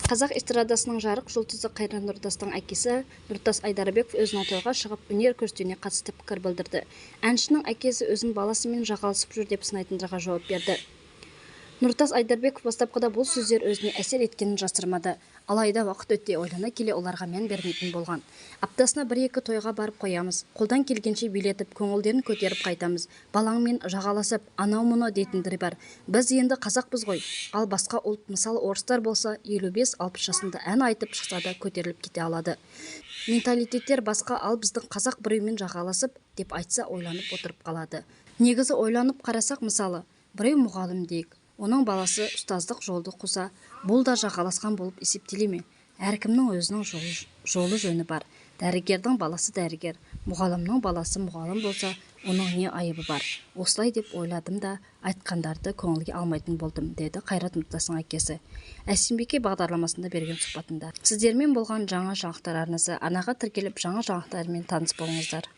Қазақ эстрадасының жарық жұлдызы Қайран Нұртастың әкесі Нұртас Айдарбеков өзінің тойға шығып өнер көрсетуіне қатысты пікір білдірді. Әншінің әкесі өзінің баласымен жағалысып жүр деп сынайтындарға жауап берді. Нұртас Айдарбеков бастапқыда бұл сөздер өзіне әсер еткенін жасырмады. Алайда уақыт өте ойлана келе оларға мән бермейтін болған. Аптасына 1-2 тойға барып қоямыз. Қолдан келгенше билетіп, көңілдерін көтеріп қайтамыз. Балаңмен жағаласып, анау-мұны дейтіндер бар. Біз енді қазақпыз ғой. Ал басқа ұлт, мысалы орыстар болса, 55-60 жасында ән айтып шықса да көтеріліп кете алады. Менталитеттер басқа, ал біздің қазақ біреумен жағаласып деп айтса ойланып отырып қалады. Негізі ойланып қарасақ, мысалы, біреу мұғалім дейік. Оның баласы ұстаздық жолды қуса, бұл да жағаласқан болып есептеле ме? Әркімнің өзінің жолы жөні бар. Дәрігердің баласы дәрігер, мұғалімнің баласы мұғалім болса, оның не айыбы бар? Осылай деп ойладым да, айтқандарды көңілге алмайтын болдым, деді Қайрат Нұртастың әкесі. Әсембике бағдарламасында берген сұхбатында. Сіздермен болған жаңа жаңалықтар арнасы. Арнаға тіркеліп, жаңа жаңалықтармен таныс болыңыздар.